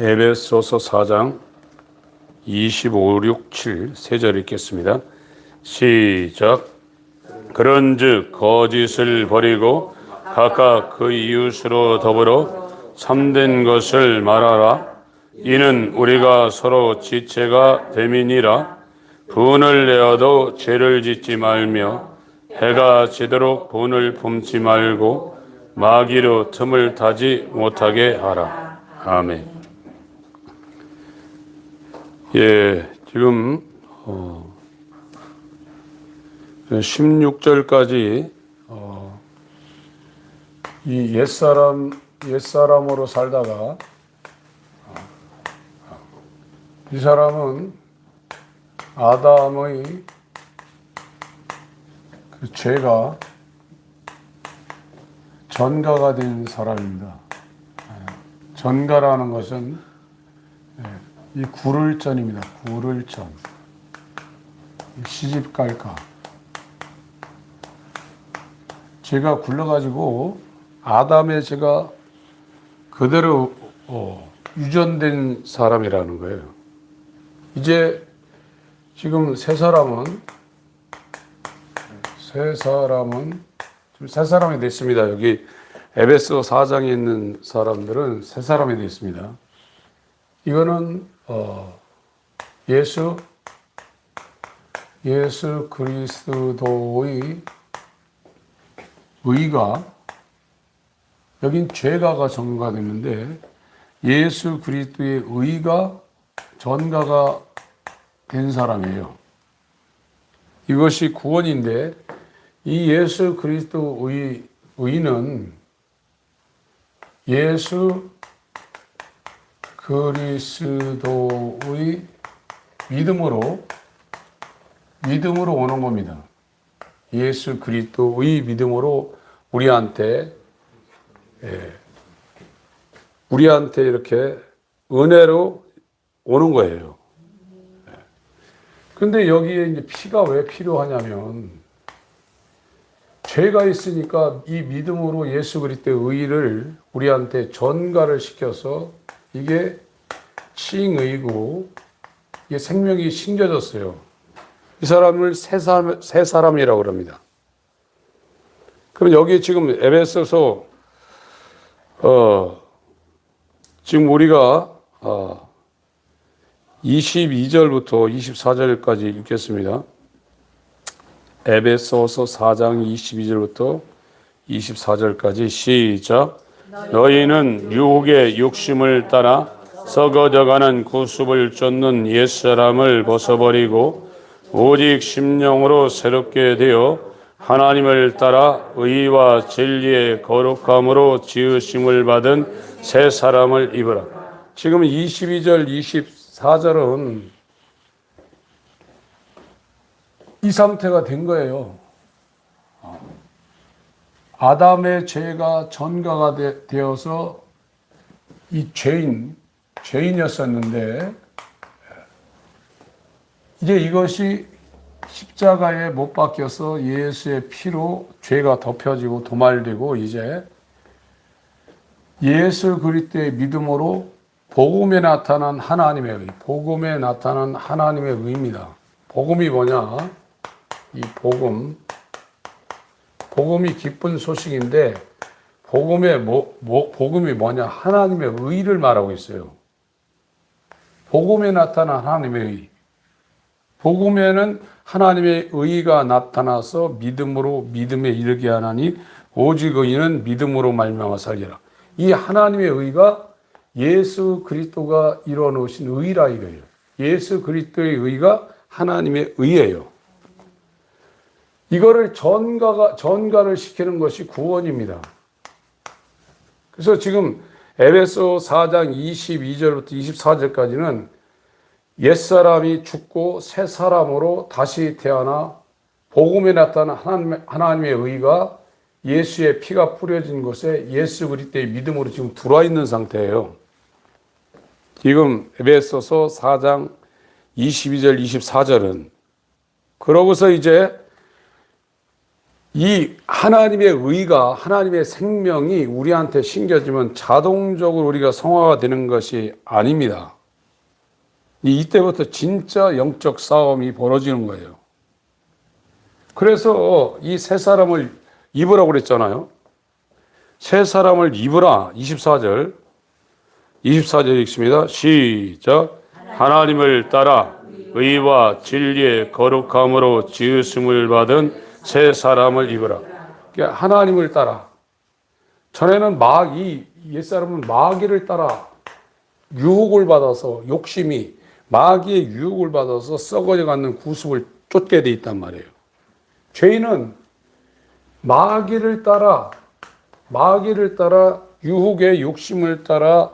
에베소서 4장 25, 6, 7 세 절 읽겠습니다. 시작. 그런즉 거짓을 버리고 각각 그 이웃으로 더불어 참된 것을 말하라. 이는 우리가 서로 지체가 됨이니라. 분을 내어도 죄를 짓지 말며 해가 지도록 분을 품지 말고 마귀로 틈을 타지 못하게 하라. 아멘. 지금 16절까지 이 옛사람으로 살다가 이 사람은 아담의 그 죄가 전가가 된 사람입니다. 전가라는 것은 이 구를전입니다. 구를전. 시집갈까. 죄가 굴러가지고 아담의 죄가 그대로 유전된 사람이라는 거예요. 이제 지금 세 사람은 세 사람이 됐습니다. 여기 에베소 4장에 있는 사람들은 세 사람이 됐습니다. 이거는 예수 그리스도의 의가, 여긴 죄가가 전가됐는데 예수 그리스도의 의가 전가가 된 사람이에요. 이것이 구원인데 이 예수 그리스도의 의는 예수 그리스도의 믿음으로 오는 겁니다. 예수 그리스도의 믿음으로 우리한테 이렇게 은혜로 오는 거예요. 근데 여기에 이제 피가 왜 필요하냐면, 죄가 있으니까 이 믿음으로 예수 그리스도의 의를 우리한테 전가를 시켜서 이게 칭의고 이게 생명이 심겨졌어요. 이 사람을 새 사람이라고 합니다. 그럼 여기 지금 에베소서 지금 우리가 22절부터 24절까지 읽겠습니다. 에베소서 4장 22절부터 24절까지 시작. 너희는 유혹의 욕심을 따라 썩어져가는 구습을 쫓는 옛사람을 벗어버리고 오직 심령으로 새롭게 되어 하나님을 따라 의와 진리의 거룩함으로 지으심을 받은 새 사람을 입으라. 지금 22절, 24절은 이 상태가 된 거예요. 아담의 죄가 전가가 되어서 이 죄인이었었는데 이제 이것이 십자가에 못 박혀서 예수의 피로 죄가 덮여지고 도말되고 이제 예수 그리스도의 믿음으로 복음에 나타난 하나님의 의, 복음에 나타난 하나님의 의입니다. 복음이 뭐냐? 이 복음이 기쁜 소식인데 복음이 뭐냐? 하나님의 의를 말하고 있어요. 복음에 나타난 하나님의 의. 복음에는 하나님의 의가 나타나서 믿음에 이르게 하나니 오직 의인은 믿음으로 말미암아 살리라. 이 하나님의 의가 예수 그리스도가 이루어 놓으신 의라 이거예요. 예수 그리스도의 의가 하나님의 의예요. 이거를 전가를 시키는 것이 구원입니다. 그래서 지금 에베소 4장 22절부터 24절까지는 옛사람이 죽고 새 사람으로 다시 태어나 복음에 나타난 하나님의 의가 예수의 피가 뿌려진 곳에 예수 그리스도의 믿음으로 지금 들어와 있는 상태예요. 지금 에베소서 4장 22절 24절은 그러고서 이제 이 하나님의 의가, 하나님의 생명이 우리한테 심겨지면 자동적으로 우리가 성화가 되는 것이 아닙니다. 이때부터 진짜 영적 싸움이 벌어지는 거예요. 그래서 이 새 사람을 입으라고 그랬잖아요. 새 사람을 입으라. 24절 읽습니다. 시작. 하나님을 따라 의와 진리의 거룩함으로 지으심을 받은 새 사람을 입으라. 그러니까 하나님을 따라. 전에는 옛사람은 마귀를 따라 유혹을 받아서 욕심이 마귀의 유혹을 받아서 썩어져 가는 구습을 쫓게 돼 있단 말이에요. 죄인은 마귀를 따라 유혹의 욕심을 따라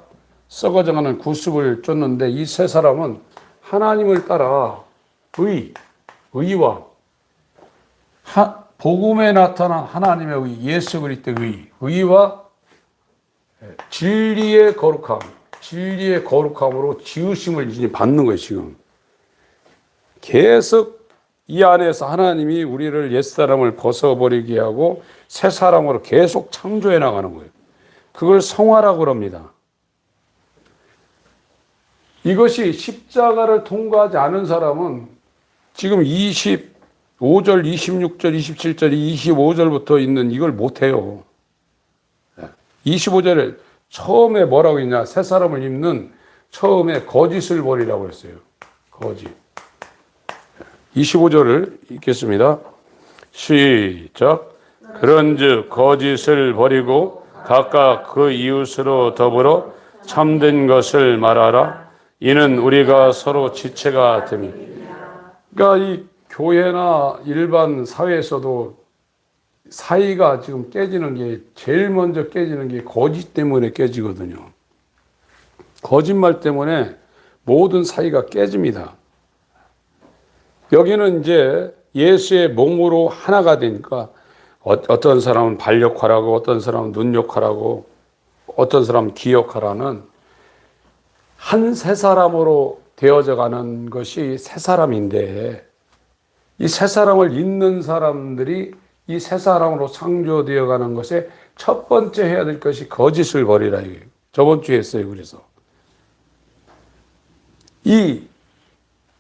썩어져가는 구습을 쫓는데, 이 세 사람은 하나님을 따라 의와 복음에 나타난 하나님의 의, 예수 그리스도의 의와 진리의 거룩함으로 지으심을 이제 받는 거예요. 지금 계속 이 안에서 하나님이 우리를 옛사람을 벗어버리게 하고 새 사람으로 계속 창조해 나가는 거예요. 그걸 성화라고 그럽니다. 이것이 십자가를 통과하지 않은 사람은 지금 25절, 26절, 27절, 25절부터 있는 이걸 못해요. 25절에 처음에 뭐라고 했냐? 새 사람을 입는 처음에 거짓을 버리라고 했어요. 거짓. 25절을 읽겠습니다. 시작. 그런즉 거짓을 버리고 각각 그 이웃으로 더불어 참된 것을 말하라. 이는 우리가 서로 지체가 됨이라. 그러니까 이 교회나 일반 사회에서도 사이가 지금 깨지는 게, 제일 먼저 깨지는 게 거짓 때문에 깨지거든요. 거짓말 때문에 모든 사이가 깨집니다. 여기는 이제 예수의 몸으로 하나가 되니까 어떤 사람은 발 역할하고 어떤 사람은 눈 역할하고 어떤 사람은 귀 역할하는 한 새 사람으로 되어져 가는 것이 새 사람인데, 이 새 사람을 잇는 사람들이 이 새 사람으로 창조되어 가는 것에 첫 번째 해야 될 것이 거짓을 버리라. 저번 주에 했어요. 그래서 이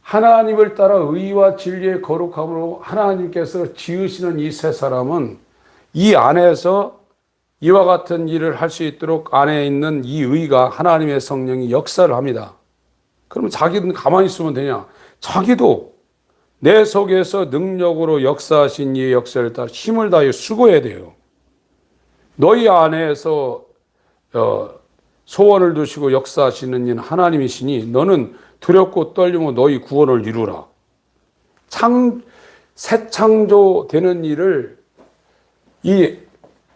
하나님을 따라 의와 진리의 거룩함으로 하나님께서 지으시는 이 새 사람은 이 안에서 이와 같은 일을 할 수 있도록 안에 있는 이 의가, 하나님의 성령이 역사를 합니다. 그러면 자기는 가만히 있으면 되냐? 자기도 내 속에서 능력으로 역사하신 이 역사를 따라 힘을 다해 수고해야 돼요. 너희 안에서 소원을 두시고 역사하시는 이는 하나님이시니 너는 두렵고 떨리며 너희 구원을 이루라. 새 창조되는 일을 이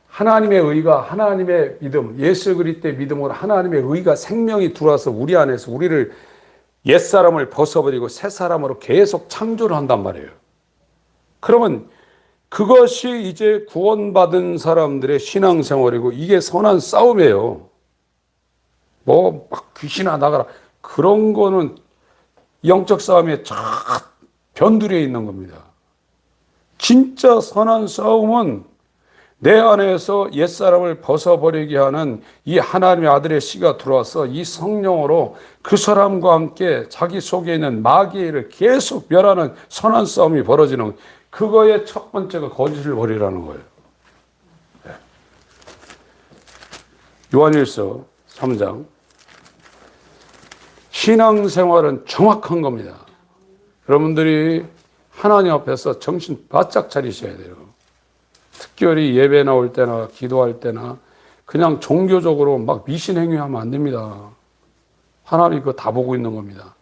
하나님의 의가, 하나님의 믿음, 예수 그리스도의 믿음으로 하나님의 의가 생명이 들어와서 우리 안에서 우리를 옛사람을 벗어버리고 새 사람으로 계속 창조를 한단 말이에요. 그러면 그것이 이제 구원받은 사람들의 신앙생활이고, 이게 선한 싸움이에요. 뭐 막 귀신아 나가라, 그런 거는 영적 싸움에 쫙 변두리에 있는 겁니다. 진짜 선한 싸움은 내 안에서 옛사람을 벗어버리게 하는 이 하나님의 아들의 씨가 들어와서 이 성령으로 그 사람과 함께 자기 속에 있는 마귀를 계속 멸하는 선한 싸움이 벌어지는, 그거의 첫 번째가 거짓을 버리라는 거예요. 요한일서 3장. 신앙생활은 정확한 겁니다. 여러분들이 하나님 앞에서 정신 바짝 차리셔야 돼요. 특별히 예배 나올 때나 기도할 때나 그냥 종교적으로 막 미신행위하면 안 됩니다. 하나님이 그거 다 보고 있는 겁니다.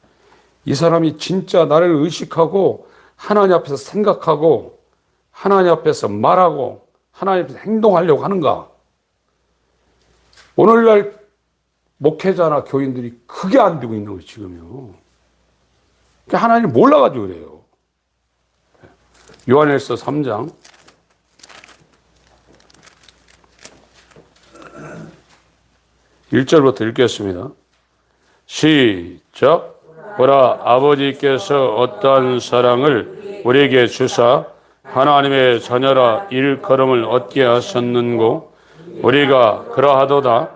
이 사람이 진짜 나를 의식하고 하나님 앞에서 생각하고 하나님 앞에서 말하고 하나님 앞에서 행동하려고 하는가? 오늘날 목회자나 교인들이 그게 안 되고 있는 거예요, 지금요. 하나님을 몰라가지고 그래요. 요한일서 3장 1절부터 읽겠습니다. 시작. 보라, 아버지께서 어떠한 사랑을 우리에게 주사 하나님의 자녀라 일컬음을 얻게 하셨는고 우리가 그러하도다.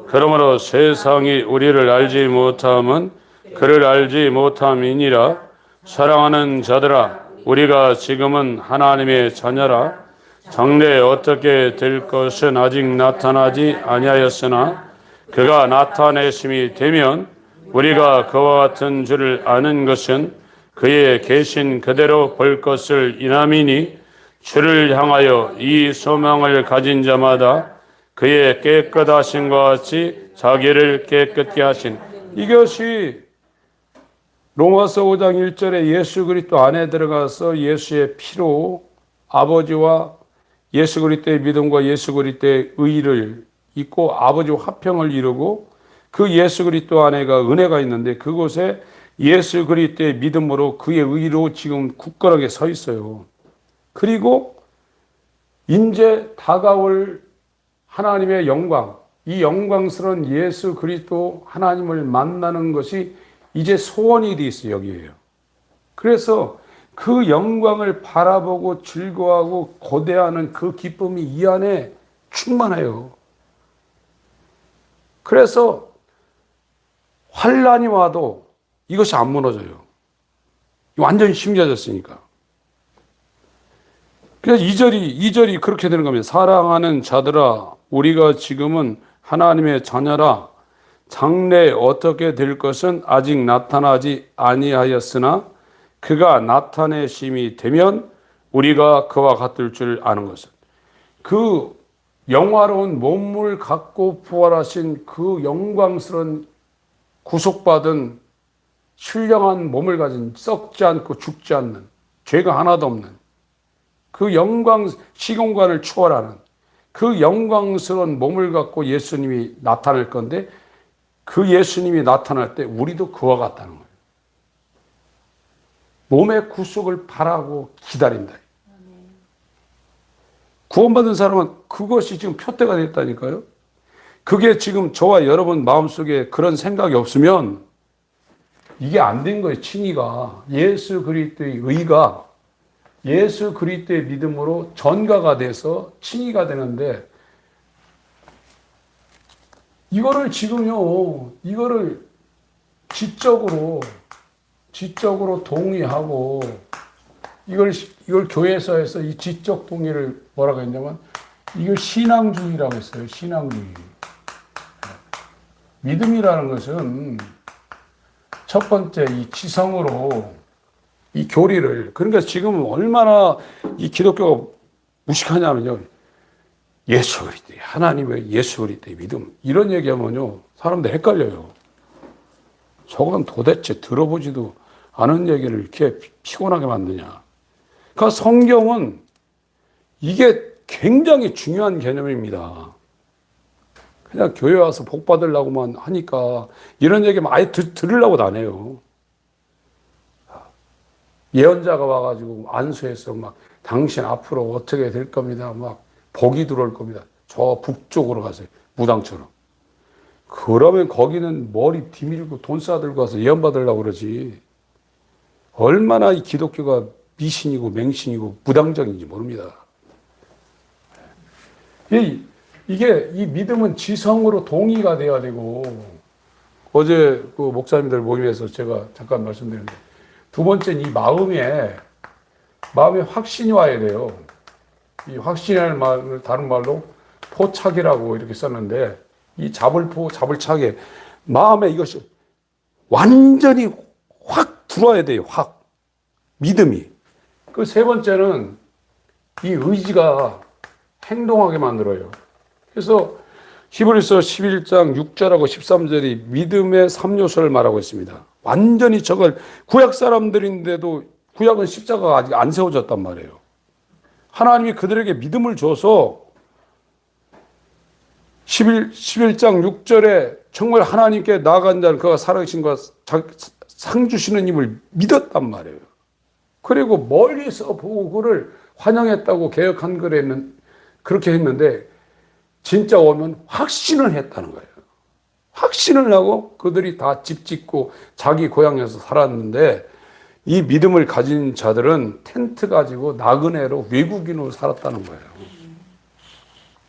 그러므로 세상이 우리를 알지 못함은 그를 알지 못함이니라. 사랑하는 자들아, 우리가 지금은 하나님의 자녀라. 장래에 어떻게 될 것은 아직 나타나지 아니하였으나 그가 나타내심이 되면 우리가 그와 같은 줄을 아는 것은 그의 계신 그대로 볼 것을 인함이니 주를 향하여 이 소망을 가진 자마다 그의 깨끗하심과 같이 자기를 깨끗게 하신, 이것이 로마서 5장 1절에 예수 그리스도 안에 들어가서 예수의 피로 아버지와 예수 그리스도의 믿음과 예수 그리스도의 의를 있고 아버지와 화평을 이루고 그 예수 그리스도 안에가 은혜가 있는데 그곳에 예수 그리스도의 믿음으로 그의 의로 지금 굳건하게 서 있어요. 그리고 이제 다가올 하나님의 영광, 이 영광스러운 예수 그리스도 하나님을 만나는 것이 이제 소원이 되어 있어요. 여기에요. 그래서 그 영광을 바라보고 즐거워하고 고대하는 그 기쁨이 이 안에 충만해요. 그래서 환란이 와도 이것이 안 무너져요. 완전히 심겨졌으니까. 그래서 2절이 그렇게 되는 겁니다. 사랑하는 자들아, 우리가 지금은 하나님의 자녀라. 장래에 어떻게 될 것은 아직 나타나지 아니하였으나 그가 나타내심이 되면 우리가 그와 같을 줄 아는 것은, 그 영화로운 몸을 갖고 부활하신 그 영광스러운 구속받은 신령한 몸을 가진 썩지 않고 죽지 않는 죄가 하나도 없는 그 영광 시공간을 초월하는 그 영광스러운 몸을 갖고 예수님이 나타날 건데, 그 예수님이 나타날 때 우리도 그와 같다는 거예요. 몸의 구속을 바라고 기다린다. 구원받은 사람은 그것이 지금 표대가 됐다니까요. 그게 지금 저와 여러분 마음속에 그런 생각이 없으면 이게 안 된 거예요. 칭의가, 예수 그리스도의 의가 예수 그리스도의 믿음으로 전가가 돼서 칭의가 되는데, 이거를 지금요, 이거를 지적으로 동의하고, 이걸 교회에서 해서 이 지적 동의를 뭐라고 했냐면, 이걸 신앙주의라고 했어요. 신앙주의. 믿음이라는 것은 첫 번째 이 지성으로 이 교리를, 그러니까 지금 얼마나 이 기독교가 무식하냐면요. 예수 그리스도, 하나님의 예수 그리스도의 믿음, 이런 얘기하면요, 사람들 헷갈려요. 저건 도대체 들어보지도 않은 얘기를 이렇게 피곤하게 만드냐. 그러니까 성경은 이게 굉장히 중요한 개념입니다. 그냥 교회 와서 복 받으려고만 하니까 이런 얘기만 아예 들으려고도 안 해요. 예언자가 와가지고 안수해서 막 당신 앞으로 어떻게 될 겁니다. 막 복이 들어올 겁니다. 저 북쪽으로 가세요. 무당처럼. 그러면 거기는 머리 뒤밀고 돈 싸들고 가서 예언 받으려고 그러지. 얼마나 이 기독교가 미신이고 맹신이고 무당적인지 모릅니다. 이게 이 믿음은 지성으로 동의가 돼야 되고, 어제 그 목사님들 모임에서 제가 잠깐 말씀드렸는데, 두 번째는 이 마음에 확신이 와야 돼요. 이 확신이라는 말을 다른 말로 포착이라고 이렇게 썼는데, 이 잡을차게 마음에 이것이 완전히 확 들어와야 돼요. 확. 믿음이. 그 세 번째는 이 의지가 행동하게 만들어요. 그래서 히브리서 11장 6절하고 13절이 믿음의 3요소를 말하고 있습니다. 완전히 저걸 구약 사람들인데도 구약은 십자가가 아직 안 세워졌단 말이에요. 하나님이 그들에게 믿음을 줘서 11장 6절에 정말 하나님께 나아간 자는 그가 살아계신 것 상 주시는 힘을 믿었단 말이에요. 그리고 멀리서 보고 그를 환영했다고 개역한 글에는 그렇게 했는데, 진짜 오면 확신을 했다는 거예요. 확신을 하고 그들이 다 집 짓고 자기 고향에서 살았는데, 이 믿음을 가진 자들은 텐트 가지고 나그네로 외국인으로 살았다는 거예요.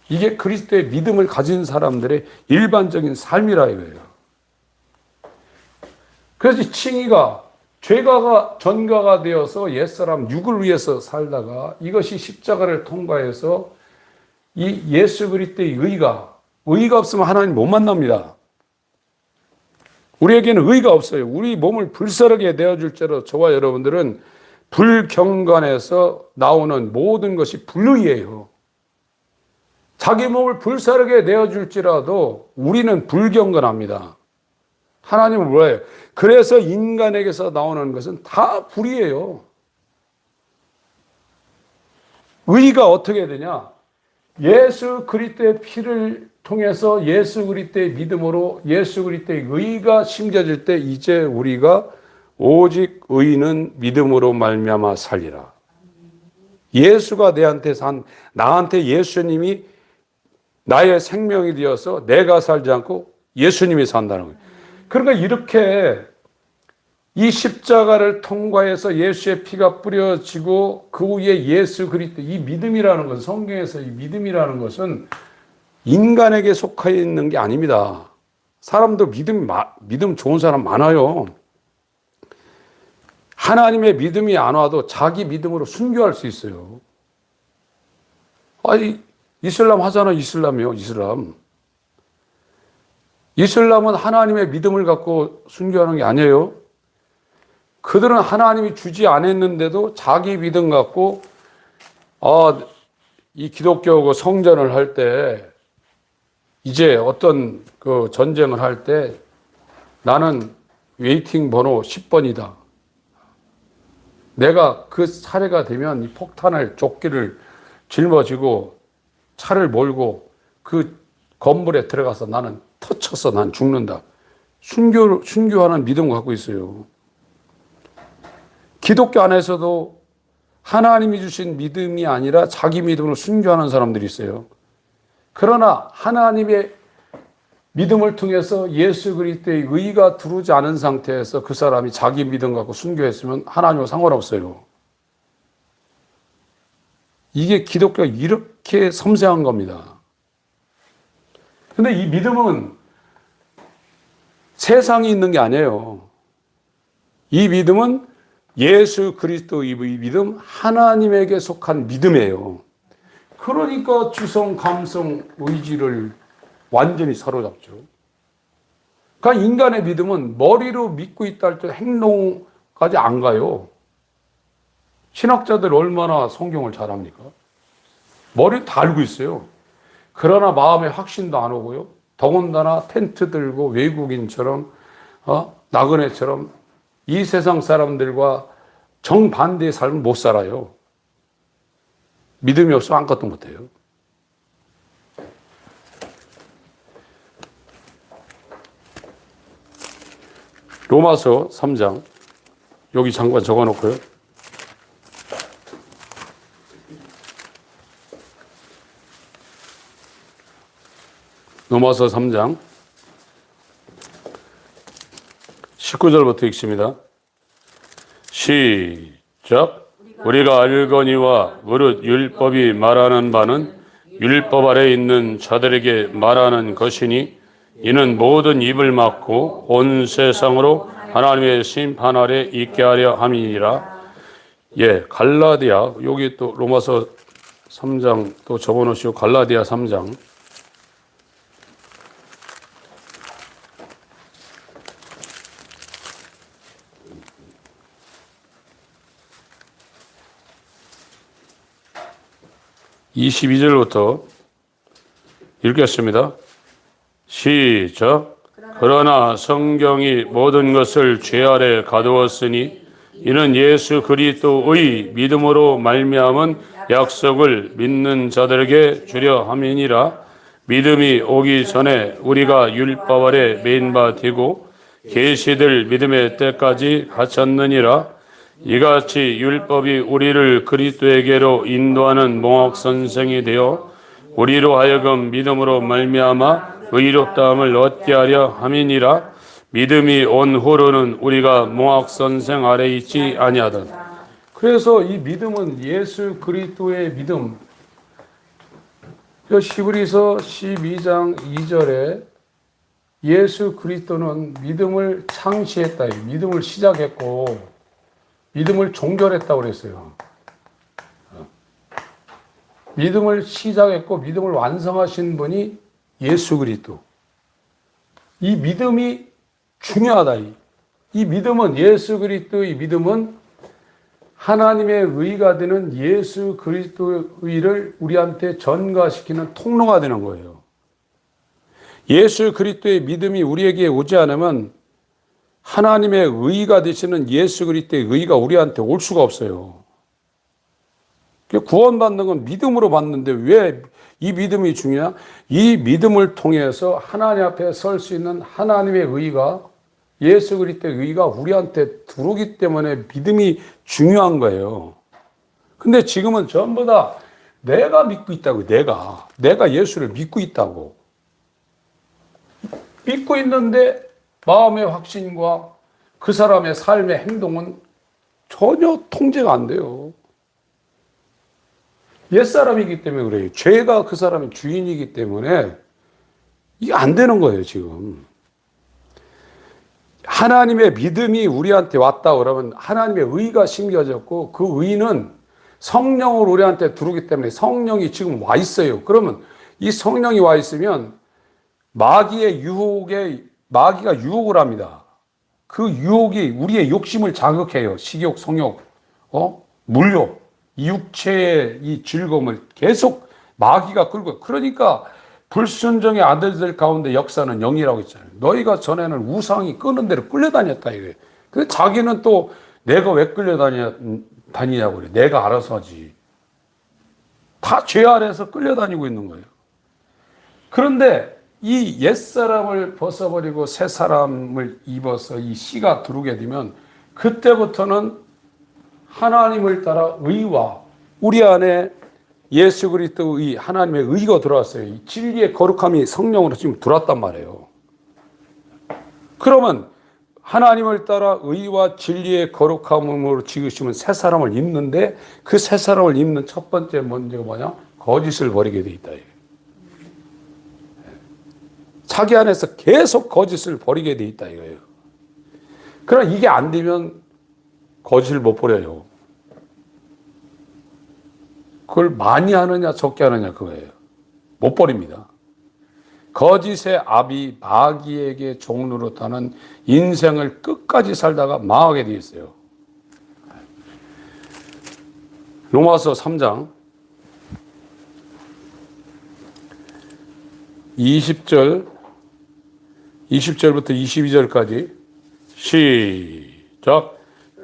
이게 그리스도의 믿음을 가진 사람들의 일반적인 삶이라 이거예요. 그래서 칭의가 죄가 전가가 되어서 옛사람 육을 위해서 살다가 이것이 십자가를 통과해서 이 예수 그리스도의 의가 없으면 하나님 못 만납니다. 우리에게는 의가 없어요. 우리 몸을 불사르게 내어줄지라도 저와 여러분들은 불경건에서 나오는 모든 것이 불의예요. 자기 몸을 불사르게 내어줄지라도 우리는 불경건합니다. 하나님은 뭐예요? 그래서 인간에게서 나오는 것은 다 불이에요. 의가 어떻게 되냐? 예수 그리스도의 피를 통해서 예수 그리스도의 믿음으로 예수 그리스도의 의가 심겨질 때 이제 우리가 오직 의는 믿음으로 말미암아 살리라. 예수가 나한테 예수님이 나의 생명이 되어서 내가 살지 않고 예수님이 산다는 거예요. 그러니까 이렇게 이 십자가를 통과해서 예수의 피가 뿌려지고 그 위에 예수 그리스도, 이 믿음이라는 것은, 성경에서 이 믿음이라는 것은 인간에게 속해 있는 게 아닙니다. 사람들 믿음 좋은 사람 많아요. 하나님의 믿음이 안 와도 자기 믿음으로 순교할 수 있어요. 아니, 이슬람 하잖아, 이슬람이요, 이슬람. 이슬람은 하나님의 믿음을 갖고 순교하는 게 아니에요. 그들은 하나님이 주지 않았는데도 자기 믿음 갖고, 이 기독교 성전을 할 때, 이제 어떤 그 전쟁을 할 때 나는 웨이팅 번호 10번이다. 내가 그 차례가 되면 이 폭탄을 조끼를 짊어지고 차를 몰고 그 건물에 들어가서 나는 터쳐서 난 죽는다. 순교하는 믿음 갖고 있어요. 기독교 안에서도 하나님이 주신 믿음이 아니라 자기 믿음으로 순교하는 사람들이 있어요. 그러나 하나님의 믿음을 통해서 예수 그리스도의 의가 들어오지 않은 상태에서 그 사람이 자기 믿음 갖고 순교했으면 하나님과 상관없어요. 이게 기독교가 이렇게 섬세한 겁니다. 근데 이 믿음은 세상이 있는 게 아니에요. 이 믿음은 예수 그리스도의 믿음, 하나님에게 속한 믿음이에요. 그러니까 주성, 감성, 의지를 완전히 사로잡죠. 그러니까 인간의 믿음은 머리로 믿고 있다 할 때 행동까지 안 가요. 신학자들 얼마나 성경을 잘합니까? 머리 다 알고 있어요. 그러나 마음에 확신도 안 오고요. 더군다나 텐트 들고 외국인처럼 나그네처럼 이 세상 사람들과 정반대의 삶을 못 살아요. 믿음이 없으면 아무것도 못해요. 로마서 3장 여기 잠깐 적어놓고요. 로마서 3장 19절부터 읽습니다. 시작. 우리가 알거니와 무릇 율법이 말하는 바는 율법 아래 있는 자들에게 말하는 것이니 이는 모든 입을 막고 온 세상으로 하나님의 심판 아래 있게 하려 함이니라. 갈라디아, 여기 또 로마서 3장 또 적어놓으시고 갈라디아 3장 22절부터 읽겠습니다. 시작. 그러나 성경이 모든 것을 죄 아래 가두었으니 이는 예수 그리스도의 믿음으로 말미암은 약속을 믿는 자들에게 주려 함이니라. 믿음이 오기 전에 우리가 율법 아래 매인 바 되고 계시될 믿음의 때까지 갇혔느니라. 이같이 율법이 우리를 그리스도에게로 인도하는 몽학 선생이 되어 우리로 하여금 믿음으로 말미암아 의롭다함을 얻게 하려 함이니라. 믿음이 온 후로는 우리가 몽학선생 아래 있지 아니하던. 그래서 이 믿음은 예수 그리스도의 믿음. 히브리서 12장 2절에 예수 그리스도는 믿음을 창시했다. 믿음을 시작했고 믿음을 종결했다고 그랬어요. 믿음을 시작했고 믿음을 완성하신 분이 예수 그리스도. 이 믿음이 중요하다. 이 믿음은 예수 그리스도의 믿음은 하나님의 의가 되는 예수 그리스도의 의를 우리한테 전가시키는 통로가 되는 거예요. 예수 그리스도의 믿음이 우리에게 오지 않으면 하나님의 의가 되시는 예수 그리스도의 의가 우리한테 올 수가 없어요. 구원받는 건 믿음으로 받는데 왜 이 믿음이 중요하냐? 이 믿음을 통해서 하나님 앞에 설 수 있는 하나님의 의가 예수 그리스도의 의가 우리한테 들어오기 때문에 믿음이 중요한 거예요. 근데 지금은 전부 다 내가 믿고 있다고. 내가 예수를 믿고 있다고. 믿고 있는데 마음의 확신과 그 사람의 삶의 행동은 전혀 통제가 안 돼요. 옛사람이기 때문에 그래요. 죄가 그 사람의 주인이기 때문에 이게 안 되는 거예요, 지금. 하나님의 믿음이 우리한테 왔다 그러면 하나님의 의가 심겨졌고 그 의는 성령으로 우리한테 들어오기 때문에 성령이 지금 와 있어요. 그러면 이 성령이 와 있으면 마귀가 유혹을 합니다. 그 유혹이 우리의 욕심을 자극해요. 식욕, 성욕, 물욕, 이 육체의 이 즐거움을 계속 마귀가 끌고. 그러니까 불순종의 아들들 가운데 역사는 영이라고 했잖아요. 너희가 전에는 우상이 끄는 대로 끌려다녔다 이거예요. 근데 자기는 또 내가 왜 끌려다니냐고 그래. 내가 알아서 하지. 다 죄 아래에서 끌려다니고 있는 거예요. 그런데 이 옛사람을 벗어버리고 새 사람을 입어서 이 씨가 들어오게 되면 그때부터는 하나님을 따라 의와 우리 안에 예수 그리스도의 하나님의 의가 들어왔어요. 이 진리의 거룩함이 성령으로 지금 들어왔단 말이에요. 그러면 하나님을 따라 의와 진리의 거룩함으로 지으시면 새 사람을 입는데 그 새 사람을 입는 첫 번째 문제가 뭐냐? 거짓을 버리게 돼 있다. 자기 안에서 계속 거짓을 버리게 돼 있다 이거예요. 그러나 이게 안 되면 거짓을 못 버려요. 그걸 많이 하느냐 적게 하느냐 그거예요. 못 버립니다. 거짓의 압이 마귀에게 종로로 타는 인생을 끝까지 살다가 망하게 되어 있어요. 로마서 3장 20절부터 22절까지 시작.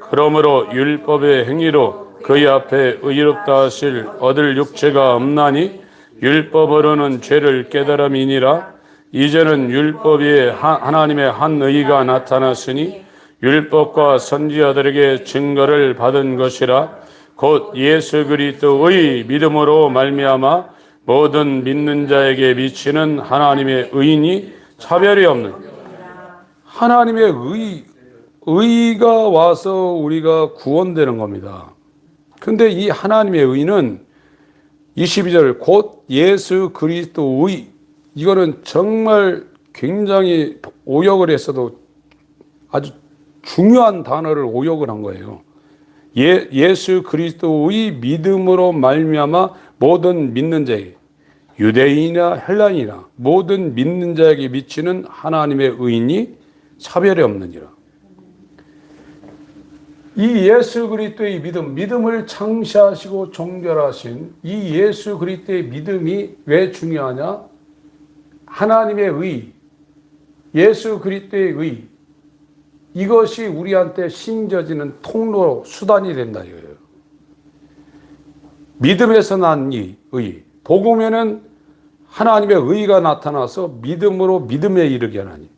그러므로 율법의 행위로 그의 앞에 의롭다 하실 얻을 육체가 없나니 율법으로는 죄를 깨달음이니라. 이제는 율법이 하나님의 한 의가 나타났으니 율법과 선지자들에게 증거를 받은 것이라. 곧 예수 그리스도의 믿음으로 말미암아 모든 믿는 자에게 미치는 하나님의 의인이 차별이 없는 하나님의 의가 와서 우리가 구원되는 겁니다. 근데 이 하나님의 의는 22절 곧 예수 그리스도의 이거는 정말 굉장히 오역을 했어도 아주 중요한 단어를 오역을 한 거예요. 예수 그리스도의 믿음으로 말미암아 모든 믿는 자에게 유대인이나 헬라인이나 모든 믿는 자에게 미치는 하나님의 의인이 차별이 없느니라. 이 예수 그리스도의 믿음을 창시하시고 종결하신 이 예수 그리스도의 믿음이 왜 중요하냐? 하나님의 의, 예수 그리스도의 의, 이것이 우리한테 심겨지는 통로, 수단이 된다 이거예요. 믿음에서 난 이 의, 복음에는 하나님의 의가 나타나서 믿음으로 믿음에 이르게 하나니,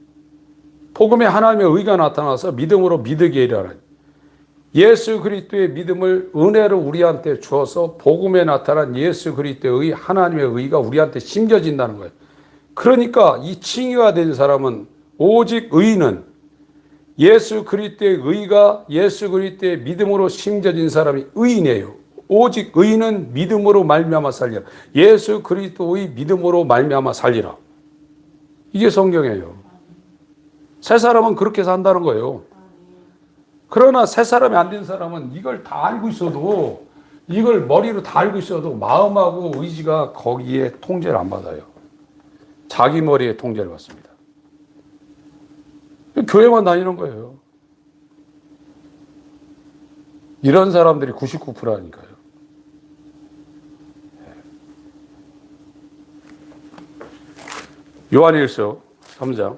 복음에 하나님의 의가 나타나서 믿음으로 믿게 이르하니, 예수 그리스도의 믿음을 은혜로 우리한테 주어서 복음에 나타난 예수 그리스도의 하나님의 의가 우리한테 심겨진다는 거예요. 그러니까 이 칭의가 된 사람은 오직 의인은 예수 그리스도의 의가 예수 그리스도의 믿음으로 심겨진 사람이 의인이에요. 오직 의인은 믿음으로 말미암아 살리라. 예수 그리스도의 믿음으로 말미암아 살리라. 이게 성경이에요. 새 사람은 그렇게 산다는 거예요. 그러나 새 사람이 안 된 사람은 이걸 다 알고 있어도, 이걸 머리로 다 알고 있어도 마음하고 의지가 거기에 통제를 안 받아요. 자기 머리에 통제를 받습니다. 교회만 다니는 거예요. 이런 사람들이 99%라니까요. 요한일서 3장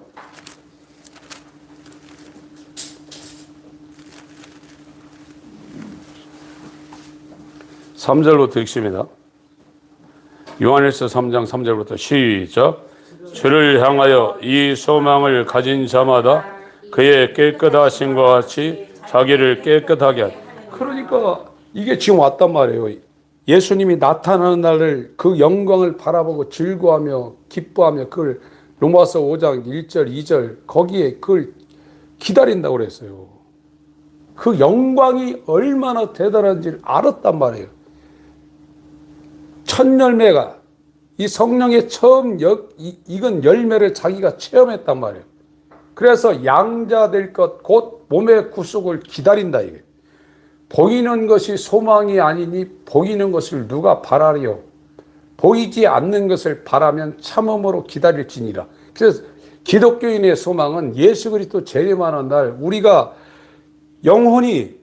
3절부터 읽습니다. 요한일서 3장 3절부터 시작. 주를 향하여 이 소망을 가진 자마다 그의 깨끗하심과 같이 자기를 깨끗하게 하라. 그러니까 이게 지금 왔단 말이에요. 예수님이 나타나는 날을, 그 영광을 바라보고 즐거워하며 기뻐하며 그걸 로마서 5장 1절 2절 거기에 그걸 기다린다고 그랬어요. 그 영광이 얼마나 대단한지를 알았단 말이에요. 첫 열매가 이 성령의 처음 익은 열매를 자기가 체험했단 말이에요. 그래서 양자 될 것 곧 몸의 구속을 기다린다 이게. 보이는 것이 소망이 아니니 보이는 것을 누가 바라리요. 보이지 않는 것을 바라면 참음으로 기다릴지니라. 그래서 기독교인의 소망은 예수 그리스도 재림하는 날 우리가 영혼이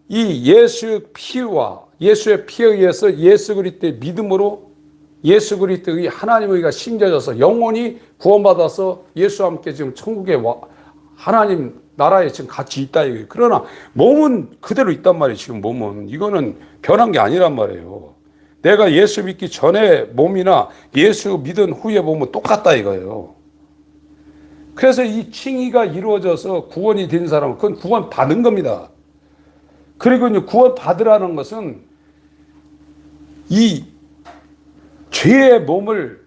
이 예수 피와 예수의 피에 의해서 예수 그리스도의 믿음으로 예수 그리스도의 하나님의 의가 심겨져서 영혼이 구원받아서 예수와 함께 지금 천국에 하나님 나라에 지금 같이 있다 이거예요. 그러나 몸은 그대로 있단 말이에요. 지금 몸은 이거는 변한 게 아니란 말이에요. 내가 예수 믿기 전에 몸이나 예수 믿은 후에 몸은 똑같다 이거예요. 그래서 이 칭의가 이루어져서 구원이 된 사람은 그건 구원 받은 겁니다. 그리고 이제 구원 받으라는 것은 이 죄의 몸을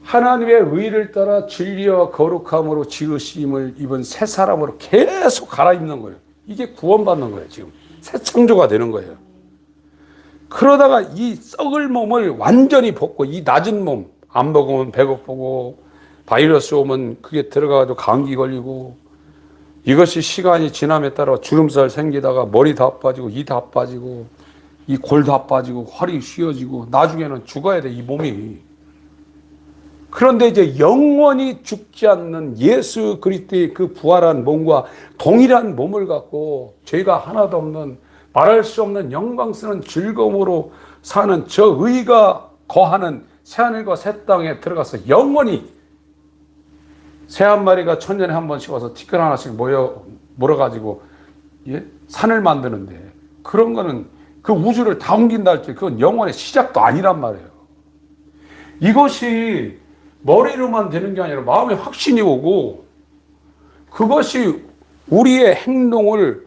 하나님의 의를 따라 진리와 거룩함으로 지으심을 입은 새 사람으로 계속 갈아입는 거예요. 이게 구원받는 거예요. 지금 새 창조가 되는 거예요. 그러다가 이 썩을 몸을 완전히 벗고 이 낮은 몸, 안 먹으면 배고프고 바이러스 오면 그게 들어가가지고 감기 걸리고 이것이 시간이 지남에 따라 주름살 생기다가 머리 다 빠지고 이 다 빠지고 이 골 다 빠지고 허리 휘어지고 나중에는 죽어야 돼 이 몸이. 그런데 이제 영원히 죽지 않는 예수 그리스도의 그 부활한 몸과 동일한 몸을 갖고 죄가 하나도 없는 말할 수 없는 영광스러운 즐거움으로 사는 저 의가 거하는 새하늘과 새 땅에 들어가서 영원히 새 한 마리가 천년에 한 번씩 와서 티끌 하나씩 몰아가지고 산을 만드는데 그런 거는 그 우주를 다 옮긴다 할 때 그건 영원의 시작도 아니란 말이에요. 이것이 머리로만 되는 게 아니라 마음에 확신이 오고 그것이 우리의 행동을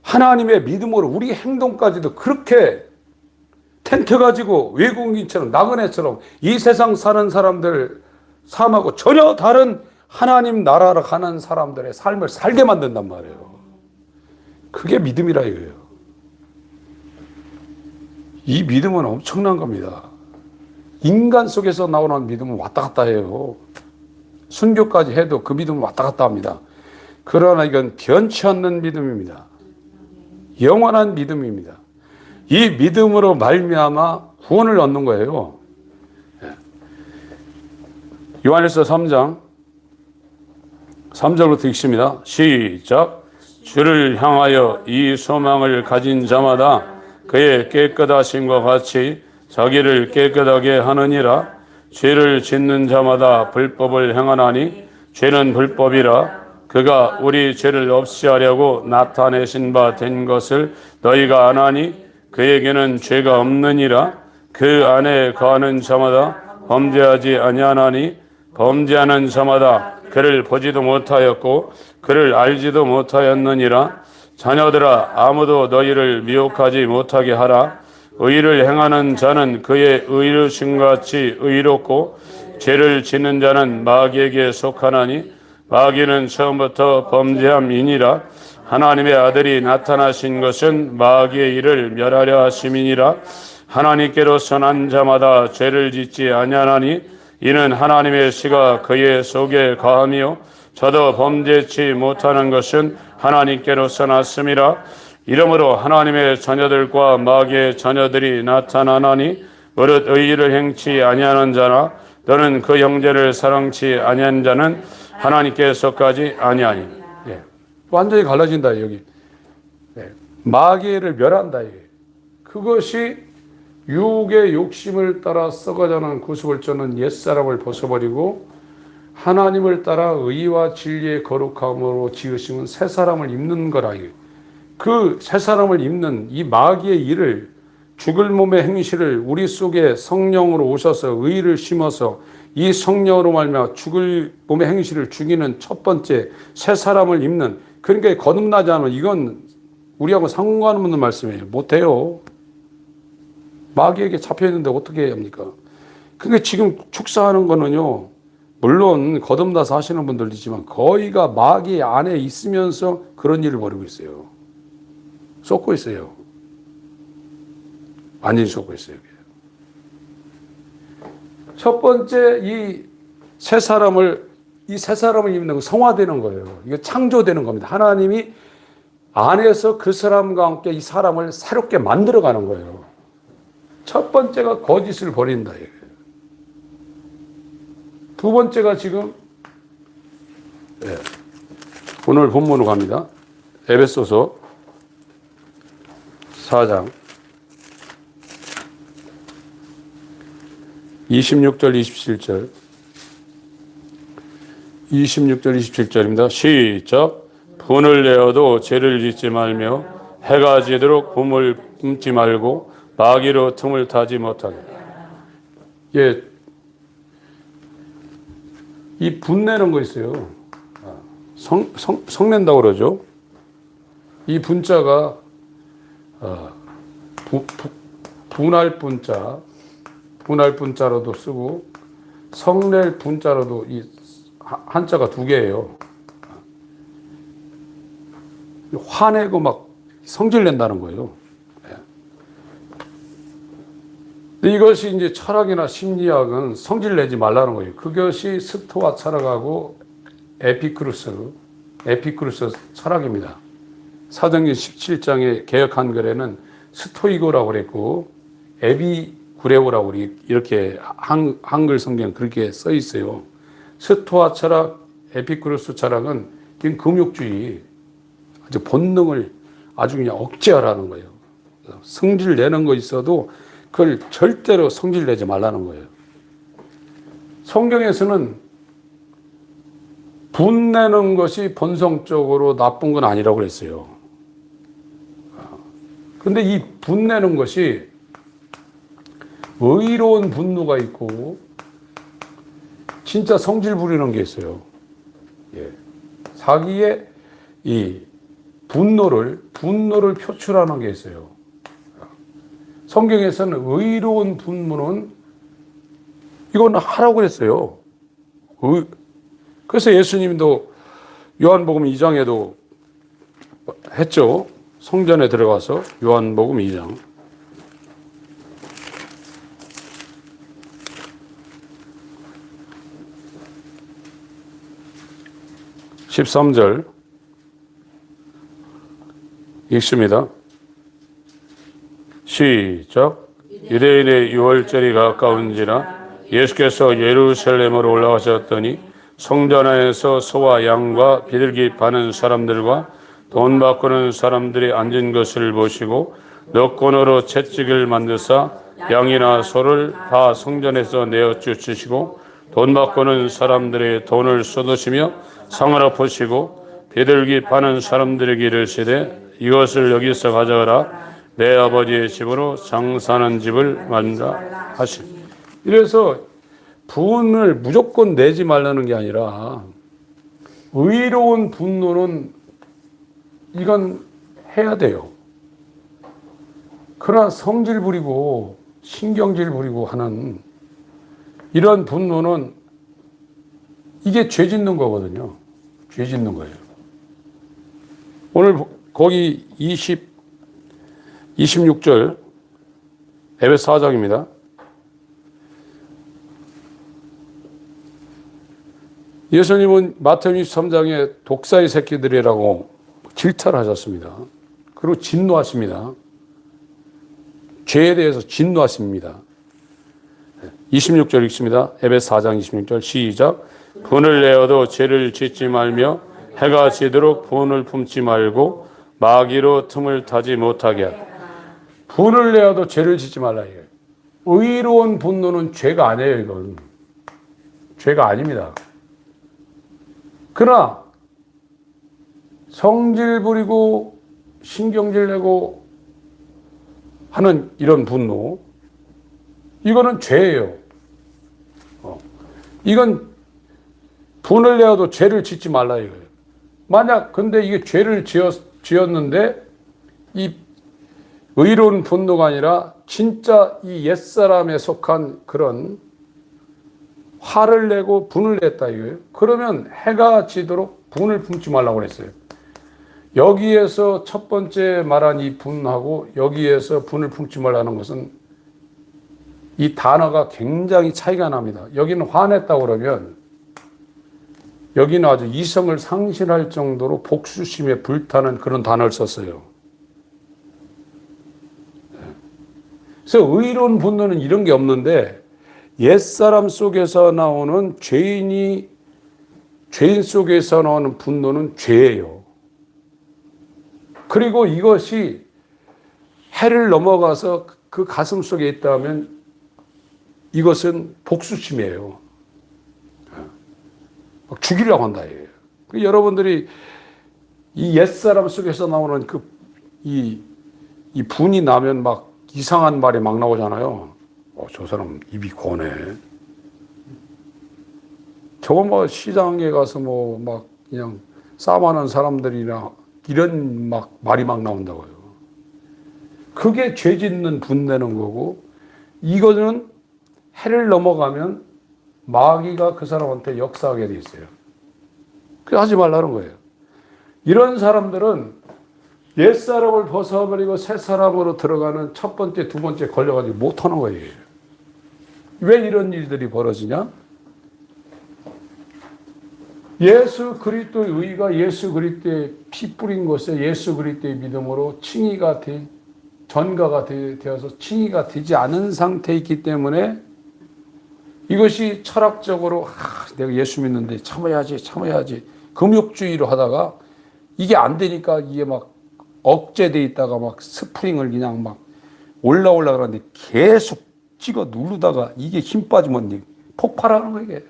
하나님의 믿음으로 우리의 행동까지도 그렇게 텐트 가지고 외국인처럼 나그네처럼 이 세상 사는 사람들 삶하고 전혀 다른 하나님 나라로 가는 사람들의 삶을 살게 만든단 말이에요. 그게 믿음이라 이거예요. 이 믿음은 엄청난 겁니다. 인간 속에서 나오는 믿음은 왔다 갔다 해요. 순교까지 해도 그 믿음은 왔다 갔다 합니다. 그러나 이건 변치 않는 믿음입니다. 영원한 믿음입니다. 이 믿음으로 말미암아 구원을 얻는 거예요. 요한일서 3장 3절부터 읽습니다. 시작. 주를 향하여 이 소망을 가진 자마다 그의 깨끗하심과 같이 자기를 깨끗하게 하느니라. 죄를 짓는 자마다 불법을 행하나니 죄는 불법이라. 그가 우리 죄를 없이 하려고 나타내신 바 된 것을 너희가 아나니 그에게는 죄가 없느니라. 그 안에 거하는 자마다 범죄하지 아니하나니 범죄하는 자마다 그를 보지도 못하였고 그를 알지도 못하였느니라. 자녀들아 아무도 너희를 미혹하지 못하게 하라. 의를 행하는 자는 그의 의로심같이 의롭고 죄를 짓는 자는 마귀에게 속하나니 마귀는 처음부터 범죄함이니라. 하나님의 아들이 나타나신 것은 마귀의 일을 멸하려 하심이니라. 하나님께로서 난 자마다 죄를 짓지 아니하나니 이는 하나님의 씨가 그의 속에 거하며 저도 범죄치 못하는 것은 하나님께로서 났음이라. 이러므로 하나님의 자녀들과 마귀의 자녀들이 나타나나니 버릇 의의를 행치 아니하는 자나 너는 그 형제를 사랑치 아니한 자는 하나님께서까지 아니하니. 예. 완전히 갈라진다 여기. 예. 마귀를 멸한다 이게. 그것이 육의 욕심을 따라 썩어가는 구습을 쫓는 옛사람을 벗어버리고 하나님을 따라 의와 진리의 거룩함으로 지으시는 새 사람을 입는 거라. 그 새 사람을 입는 이 마귀의 일을 죽을 몸의 행실을 우리 속에 성령으로 오셔서 의를 심어서 이 성령으로 말미암아 죽을 몸의 행실을 죽이는 첫 번째 새 사람을 입는, 그러니까 거듭나지 않으면 이건 우리하고 상관없는 말씀이에요. 못해요. 마귀에게 잡혀있는데 어떻게 해야 합니까? 그러니까 지금 축사하는 거는요, 물론 거듭나서 하시는 분들도 있지만 거의가 마귀 안에 있으면서 그런 일을 벌이고 있어요. 쏟고 있어요. 완전히 쏟고 있어요. 첫 번째 이 새 사람을 입는 거 성화되는 거예요. 이게 창조되는 겁니다. 하나님이 안에서 그 사람과 함께 이 사람을 새롭게 만들어가는 거예요. 첫 번째가 거짓을 버린다. 두 번째가 지금 오늘 본문으로 갑니다. 에베소서 4장 26절 27절 27절입니다. 시작. 분을 내어도 죄를 짓지 말며 해가 지도록 붐을 뿜지 말고 마귀로 틈을 타지 못하게. 예, 이 분내는 거 있어요. 성낸다고 그러죠. 이 분자가 분할 분자로도 쓰고 성낼 분자로도 이 한자가 두 개예요. 화내고 막 성질 낸다는 거예요. 이것이 이제 철학이나 심리학은 성질 내지 말라는 거예요. 그것이 스토아 철학하고 에피쿠루스 철학입니다. 사도행전 17장의 개역 한글에는 스토이고라고 그랬고 에비구레오라고 이렇게 한글 성경 그렇게 써 있어요. 스토아 철학, 에피쿠루스 철학은 금욕주의, 아주 본능을 아주 그냥 억제하라는 거예요. 성질 내는 거 있어도 그걸 절대로 성질 내지 말라는 거예요. 성경에서는 분내는 것이 본성적으로 나쁜 건 아니라고 그랬어요. 그런데 이 분내는 것이 의로운 분노가 있고 진짜 성질 부리는 게 있어요. 자기의 이 분노를 표출하는 게 있어요. 성경에서는 의로운 분노는 이건 하라고 그랬어요. 그래서 예수님도 요한복음 2장에도 했죠. 성전에 들어가서 요한복음 2장 13절 읽습니다. 시작. 유대인의 유월절이 가까운지라 예수께서 예루살렘으로 올라가셨더니 성전 안에서 소와 양과 비둘기 파는 사람들과 돈 바꾸는 사람들이 앉은 것을 보시고 여권으로 채찍을 만드사 양이나 소를 다 성전에서 내어 주시고 돈 바꾸는 사람들의 돈을 쏟으시며 상을 엎으시고 비둘기 파는 사람들에게 이르시되 이것을 여기서 가져가라. 내 아버지의 집으로 장사하는 집을 만들라 하시니. 이래서 분을 무조건 내지 말라는 게 아니라 의로운 분노는 이건 해야 돼요. 그러나 성질 부리고 신경질 부리고 하는 이런 분노는 이게 죄 짓는 거거든요. 죄 짓는 거예요. 오늘 거기 26절 에베소 4장입니다. 예수님은 마태복음 23장에 독사의 새끼들이라고 질타를 하셨습니다. 그리고 진노하십니다. 죄에 대해서 진노하십니다. 26절 읽습니다. 에베소 4장 26절 시작. 분을 내어도 죄를 짓지 말며 해가 지도록 분을 품지 말고 마귀로 틈을 타지 못하게 하라. 분을 내어도 죄를 짓지 말라 이거예요. 의로운 분노는 죄가 아니에요. 이건 죄가 아닙니다. 그러나 성질 부리고 신경질 내고 하는 이런 분노, 이거는 죄예요. 이건 분을 내어도 죄를 짓지 말라 이거예요. 만약 근데 이게 죄를 지었는데 이 의로운 분노가 아니라 진짜 이 옛사람에 속한 그런 화를 내고 분을 냈다 이거예요. 그러면 해가 지도록 분을 품지 말라고 그랬어요. 여기에서 첫 번째 말한 이 분하고 여기에서 분을 품지 말라는 것은 이 단어가 굉장히 차이가 납니다. 여기는 화냈다고 그러면 여기는 아주 이성을 상실할 정도로 복수심에 불타는 그런 단어를 썼어요. 그래서 의로운 분노는 이런 게 없는데 옛사람 속에서 나오는 죄인 속에서 나오는 분노는 죄예요. 그리고 이것이 해를 넘어가서 그 가슴 속에 있다면 이것은 복수심이에요. 막 죽이려고 한다 이거예요. 여러분들이 이 옛사람 속에서 나오는 이 분이 나면 막 이상한 말이 막 나오잖아요. 저 사람 입이 고네. 저거 뭐 시장에 가서 뭐 막 그냥 싸움하는 사람들이나 이런 막 말이 막 나온다고요. 그게 죄 짓는 분내는 거고, 이거는 해를 넘어가면 마귀가 그 사람한테 역사하게 돼 있어요. 그래 하지 말라는 거예요. 이런 사람들은 옛사람을 벗어버리고 새 사람으로 들어가는 첫 번째, 두 번째 걸려가지고 못하는 거예요. 왜 이런 일들이 벌어지냐? 예수 그리스도의 의가 예수 그리스도의 피 뿌린 것에 예수 그리스도의 믿음으로 전가가 되어서 칭의가 되지 않은 상태에 있기 때문에 이것이 철학적으로 내가 예수 믿는데 참아야지 금욕주의로 하다가 이게 안 되니까 이게 막 억제돼 있다가 막 스프링을 그냥 막 올라오려고 하는데 계속 찍어 누르다가 이게 힘 빠지면 폭발하는 거예요. 이게.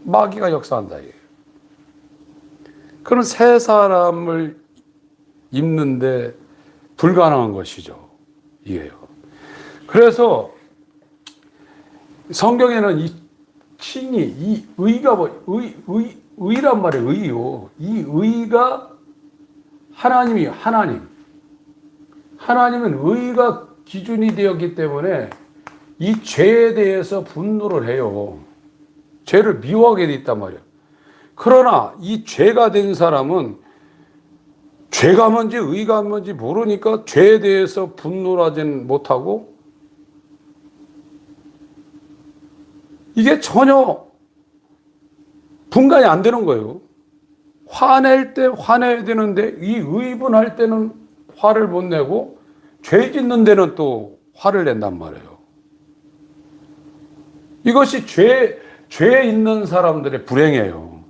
마귀가 역사한다. 이게. 그런 새 사람을 입는데 불가능한 것이죠. 이게요. 그래서 성경에는 이 칭의, 이 의가 의란 말이에요. 의요. 이 의가 하나님은 의가 기준이 되었기 때문에 이 죄에 대해서 분노를 해요. 죄를 미워하게 돼 있단 말이에요. 그러나 이 죄가 된 사람은 죄가 뭔지 의가 뭔지 모르니까 죄에 대해서 분노하지는 못하고 이게 전혀 분간이 안 되는 거예요. 화낼 때 화내야 되는데 이 의분할 때는 화를 못 내고 죄 짓는 데는 또 화를 낸단 말이에요. 이것이 죄에 있는 사람들의 불행이에요.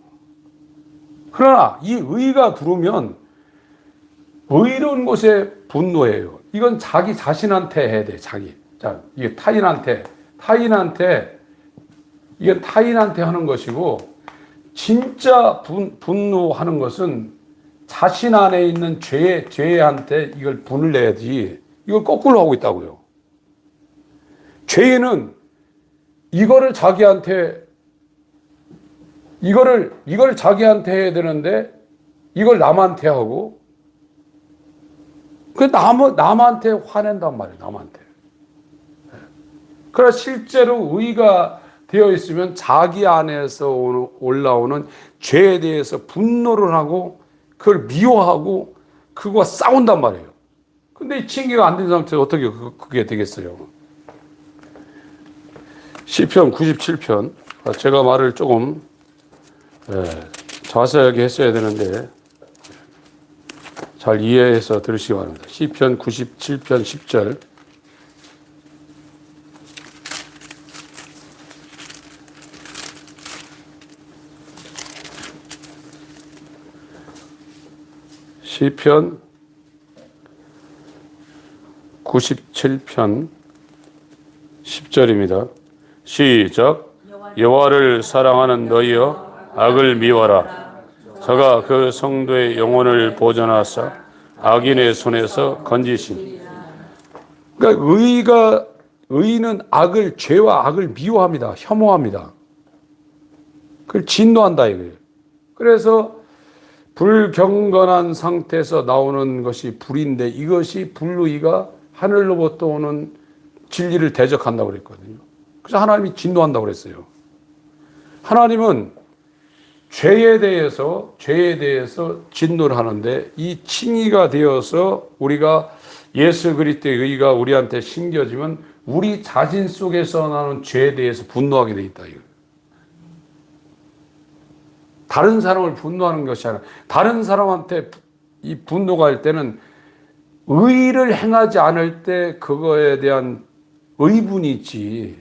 그러나 이 의가 들어오면 의로운 곳에 분노해요. 이건 자기 자신한테 해야 돼. 자, 이게 타인한테 이건 타인한테 하는 것이고 진짜 분노하는 것은 자신 안에 있는 죄한테 이걸 분을 내야지. 이걸 거꾸로 하고 있다고요. 죄인은 이거를 자기한테 해야 되는데 이걸 남한테 하고 남한테 화낸단 말이에요. 남한테. 그러나 실제로 의가 되어 있으면 자기 안에서 올라오는 죄에 대해서 분노를 하고 그걸 미워하고 그거와 싸운단 말이에요. 근데 이 칭의가 안 된 상태에서 어떻게 그게 되겠어요? 시편 97편. 제가 말을 조금 자세하게 했어야 되는데 잘 이해해서 들으시기 바랍니다. 시편 97편 10절. 시편 97편 10절입니다. 시작. 여호와를 사랑하는 너희여 악을 미워라. 저가 그 성도의 영혼을 보존하사 악인의 손에서 건지시니. 그러니까 의인은 죄와 악을 미워합니다. 혐오합니다. 그걸 진노한다 이거예요. 그래서 불경건한 상태에서 나오는 것이 불인데 이것이 불의가 하늘로부터 오는 진리를 대적한다고 그랬거든요. 그래서 하나님이 진노한다고 그랬어요. 하나님은 죄에 대해서 진노를 하는데 이 칭의가 되어서 우리가 예수 그리스도의 의가 우리한테 심겨지면 우리 자신 속에서 나는 죄에 대해서 분노하게 돼 있다. 다른 사람을 분노하는 것이 아니라 다른 사람한테 이 분노가 할 때는 의를 행하지 않을 때 그거에 대한 의분이 있지.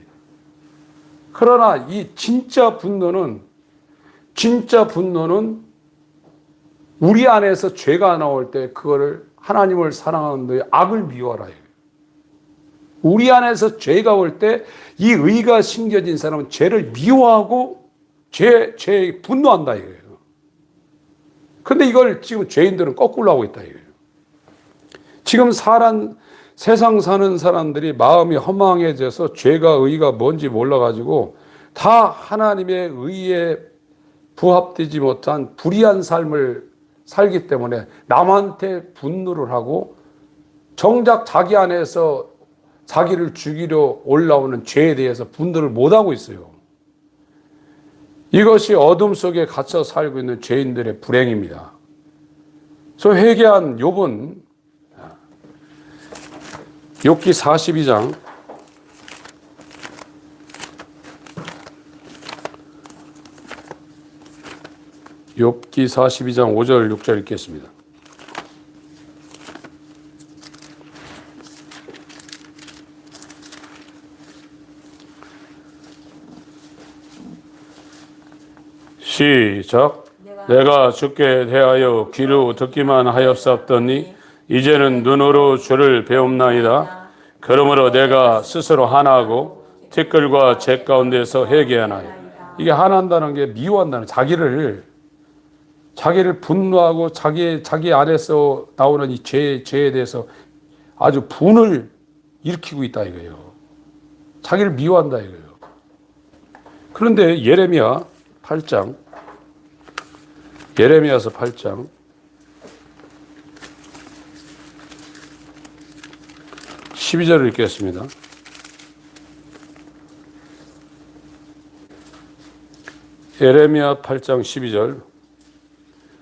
그러나 이 진짜 분노는 우리 안에서 죄가 나올 때 그거를 하나님을 사랑하는 너의 악을 미워하라. 우리 안에서 죄가 올 때 이 의가 심겨진 사람은 죄를 미워하고 죄에 분노한다 이거예요. 근데 이걸 지금 죄인들은 거꾸로 하고 있다 이거예요. 지금 세상 사는 사람들이 마음이 허망해져서 죄가 의가 뭔지 몰라가지고 다 하나님의 의에 부합되지 못한 불의한 삶을 살기 때문에 남한테 분노를 하고 정작 자기 안에서 자기를 죽이려 올라오는 죄에 대해서 분노를 못하고 있어요. 이것이 어둠 속에 갇혀 살고 있는 죄인들의 불행입니다. 저 회개한 욥은 욥기 42장 5절 6절 읽겠습니다. 시작. 내가 주께 대하여 귀로 듣기만 하였사옵더니 이제는 눈으로 주를 배움나이다. 그러므로 내가 스스로 하나하고 티끌과 재 가운데서 회개하나이다. 이게 하나한다는 게 미워한다는 자기를 분노하고 자기 안에서 나오는 이 죄에 대해서 아주 분을 일으키고 있다 이거예요. 자기를 미워한다 이거예요. 그런데 예레미야서 8장 12절을 읽겠습니다. 예레미야 8장 12절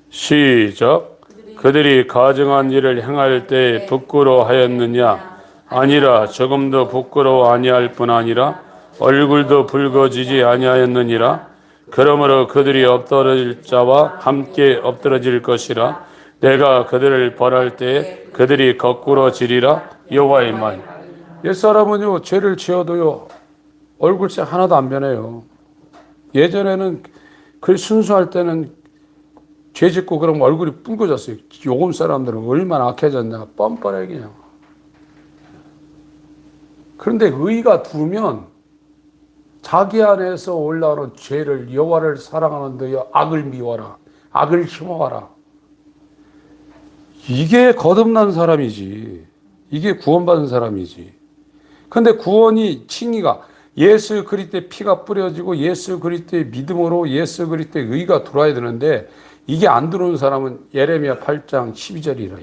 시작. 그들이 가증한 일을 행할 때 부끄러워하였느냐? 아니라 조금도 부끄러워 아니할 뿐 아니라 얼굴도 붉어지지 아니하였느니라. 그러므로 그들이 엎드러질 자와 함께 엎드러질 것이라. 내가 그들을 벌할 때 그들이 거꾸로 지리라. 여호와의 말. 옛사람은요 죄를 지어도요 얼굴색 하나도 안 변해요. 예전에는 그 순수할 때는 죄 짓고 그러면 얼굴이 붉어졌어요. 요금 사람들은 얼마나 악해졌냐 뻔뻔해 그냥. 그런데 의가 두면 자기 안에서 올라오는 죄를 여호와를 사랑하는 너여 악을 미워라. 악을 혐오하라. 이게 거듭난 사람이지. 이게 구원받은 사람이지. 그런데 구원이 칭의가 예수 그리스도의 피가 뿌려지고 예수 그리스도의 믿음으로 예수 그리스도의 의가 들어와야 되는데 이게 안 들어오는 사람은 예레미야 8장 12절이라.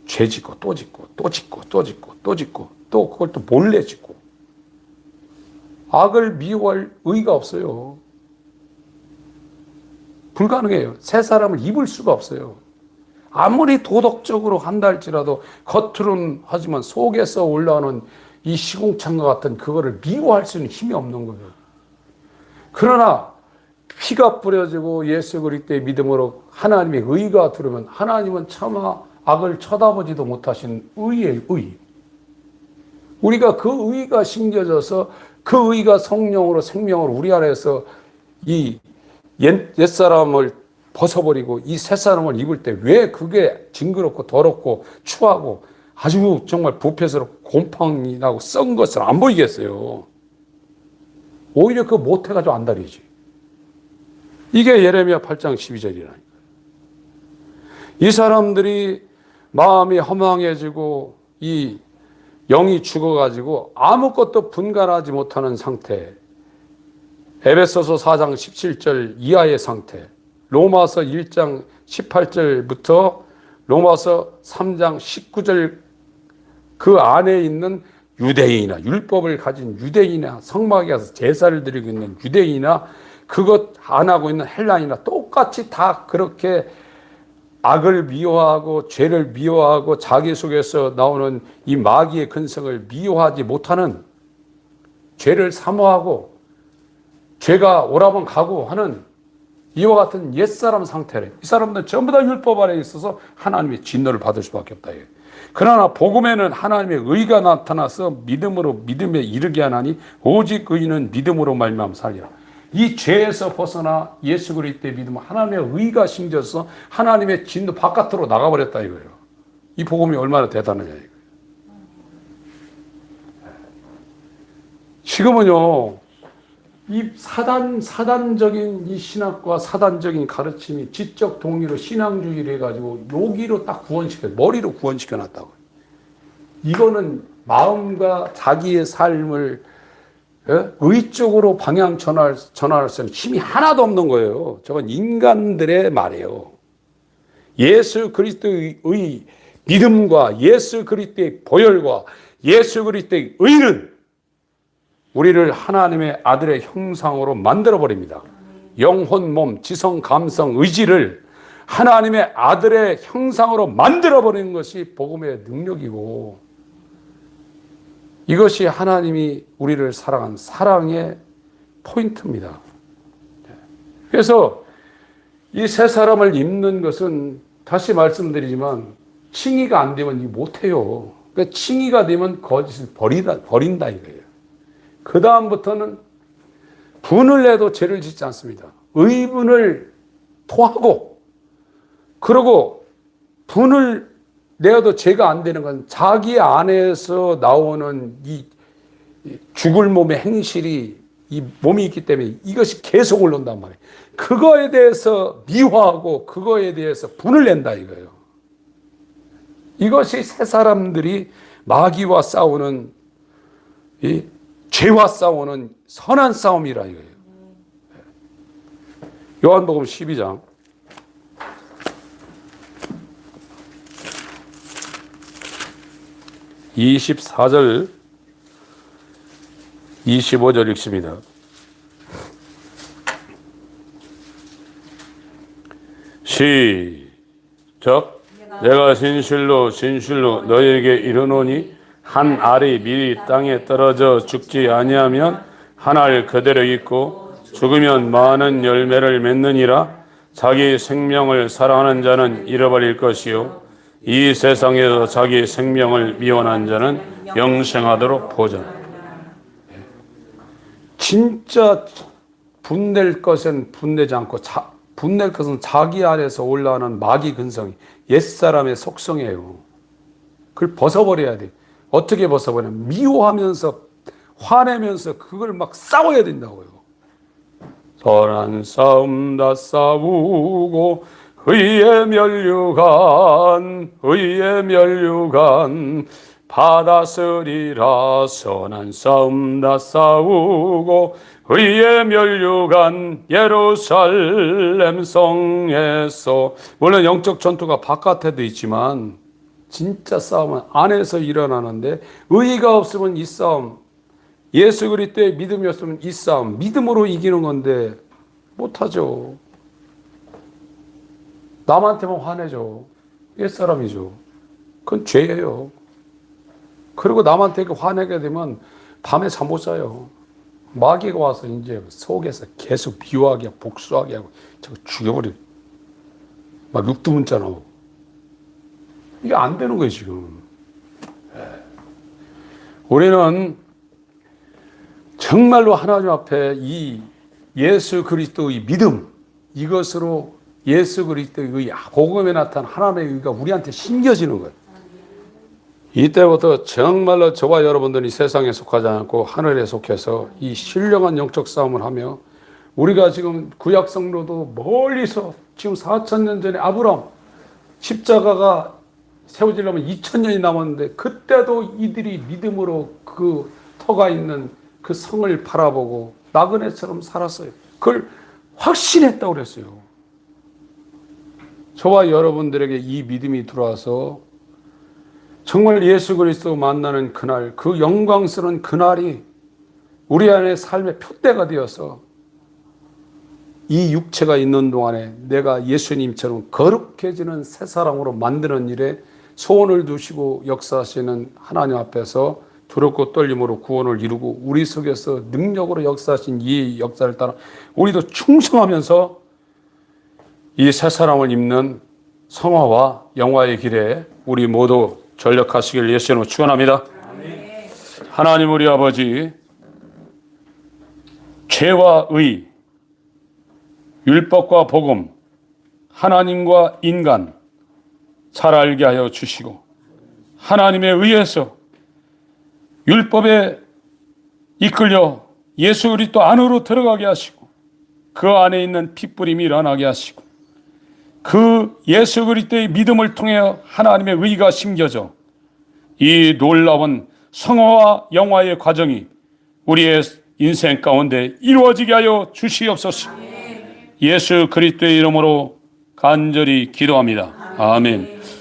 죄 짓고 또 짓고 또 짓고 또 짓고 또 짓고 또 그걸 또 몰래 짓고 악을 미워할 의가 없어요. 불가능해요. 새 사람을 입을 수가 없어요. 아무리 도덕적으로 한다 할지라도 겉으로는 하지만 속에서 올라오는 이 시궁창과 같은 그거를 미워할 수 있는 힘이 없는 거예요. 그러나 피가 뿌려지고 예수 그리스도의 믿음으로 하나님의 의가 들어오면 하나님은 차마 악을 쳐다보지도 못하신 의의 의. 우리가 그 의가 심겨져서 그 의가 성령으로 생명으로 우리 안에서 이 옛사람을 벗어버리고 이 새사람을 입을 때 왜 그게 징그럽고 더럽고 추하고 아주 정말 부패스럽고 곰팡이 나고 썩은 것을 안 보이겠어요. 오히려 그거 못해가지고 안달이지. 이게 예레미야 8장 12절이라니까요. 이 사람들이 마음이 허망해지고 이 영이 죽어가지고 아무것도 분간하지 못하는 상태, 에베소서 4장 17절 이하의 상태, 로마서 1장 18절부터 로마서 3장 19절 그 안에 있는 유대인이나 율법을 가진 유대인이나 성막에 가서 제사를 드리고 있는 유대인이나 그것 안 하고 있는 헬라인이나 똑같이 다 그렇게 악을 미워하고 죄를 미워하고 자기 속에서 나오는 이 마귀의 근성을 미워하지 못하는, 죄를 사모하고 죄가 오라면 가고 하는 이와 같은 옛사람 상태래. 이 사람들은 전부 다 율법 아래 있어서 하나님의 진노를 받을 수밖에 없다. 그러나 복음에는 하나님의 의가 나타나서 믿음으로 믿음에 이르게 하나니 오직 의인은 믿음으로 말미암아 살리라. 이 죄에서 벗어나 예수 그리스도의 믿음은 하나님의 의가 심겨서 하나님의 진노 바깥으로 나가버렸다 이거예요. 이 복음이 얼마나 대단하냐 이거예요. 지금은요, 이 사단적인 이 신학과 사단적인 가르침이 지적 동의로 신앙주의를 해가지고 여기로 딱 머리로 구원시켜 놨다고. 이거는 마음과 자기의 삶을 의 쪽으로 방향 전환할 수 있는 힘이 하나도 없는 거예요. 저건 인간들의 말이에요. 예수 그리스도의 믿음과 예수 그리스도의 보혈과 예수 그리스도의 의는 우리를 하나님의 아들의 형상으로 만들어버립니다. 영혼, 몸, 지성, 감성, 의지를 하나님의 아들의 형상으로 만들어버리는 것이 복음의 능력이고, 이것이 하나님이 우리를 사랑한 사랑의 포인트입니다. 그래서 이 새 사람을 입는 것은 다시 말씀드리지만 칭의가 안 되면 못해요. 그러니까 칭의가 되면 거짓을 버린다 이거예요. 그 다음부터는 분을 내도 죄를 짓지 않습니다. 의분을 토하고, 그리고 분을 내어도 죄가 안 되는 건 자기 안에서 나오는 이 죽을 몸의 행실이 이 몸이 있기 때문에 이것이 계속 올라온단 말이에요. 그거에 대해서 미화하고 그거에 대해서 분을 낸다 이거예요. 이것이 새 사람들이 마귀와 싸우는, 이 죄와 싸우는 선한 싸움이라 이거예요. 요한복음 12장 24절 25절 읽습니다. 시작. 내가 진실로 너희에게 이르노니 한 알이 미리 땅에 떨어져 죽지 아니하면 한 알 그대로 있고 죽으면 많은 열매를 맺느니라. 자기 생명을 사랑하는 자는 잃어버릴 것이요 이 세상에서 자기 생명을 미워하는 자는 영생하도록 보전. 진짜 분낼 것은 분내지 않고 분낼 것은 자기 안에서 올라오는 마귀 근성이 옛사람의 속성이에요. 그걸 벗어버려야 돼. 어떻게 벗어버리냐면 미워하면서 화내면서 그걸 막 싸워야 된다고요. 선한 싸움 다 싸우고 의의 멸류관 받았으리라. 선한 싸움 다 싸우고 의의 멸류관 예루살렘 성에서. 물론 영적 전투가 바깥에도 있지만 진짜 싸움은 안에서 일어나는데, 의의가 없으면 이 싸움, 예수 그리스도의 믿음이 없으면 이 싸움, 믿음으로 이기는 건데 못하죠. 남한테만 화내죠. 옛사람이죠. 그건 죄예요. 그리고 남한테 이렇게 화내게 되면 밤에 잠 못 자요. 마귀가 와서 이제 속에서 계속 미워하게 하고 복수하게 하고 저거 죽여버리고 막 육두문자 나오고 이게 안 되는 거예요 지금. 우리는 정말로 하나님 앞에 이 예수 그리스도의 믿음 이것으로 예수 그리스도의 복음에 나타난 하나님의 의가 우리한테 심겨지는 거예요. 이때부터 정말로 저와 여러분들이 세상에 속하지 않고 하늘에 속해서 이 신령한 영적 싸움을 하며 우리가 지금 구약 성도도 멀리서 지금 4,000년 전에 아브람 십자가가 세워지려면 2,000년이 남았는데 그때도 이들이 믿음으로 그 터가 있는 그 성을 바라보고 나그네처럼 살았어요. 그걸 확신했다고 그랬어요. 저와 여러분들에게 이 믿음이 들어와서 정말 예수 그리스도 만나는 그날, 그 영광스러운 그날이 우리 안에 삶의 표대가 되어서 이 육체가 있는 동안에 내가 예수님처럼 거룩해지는 새 사람으로 만드는 일에 소원을 두시고 역사하시는 하나님 앞에서 두렵고 떨림으로 구원을 이루고 우리 속에서 능력으로 역사하신 이 역사를 따라 우리도 충성하면서 이 새 사람을 입는 성화와 영화의 길에 우리 모두 전력하시길 예수님으로 축원합니다. 하나님 우리 아버지, 죄와 의, 율법과 복음, 하나님과 인간 잘 알게 하여 주시고 하나님에 의해서 율법에 이끌려 예수 그리스도 안으로 들어가게 하시고 그 안에 있는 핏부림이 일어나게 하시고 그 예수 그리스도의 믿음을 통해 하나님의 의가 심겨져 이 놀라운 성화와 영화의 과정이 우리의 인생 가운데 이루어지게 하여 주시옵소서. 예수 그리스도의 이름으로 간절히 기도합니다. 아멘.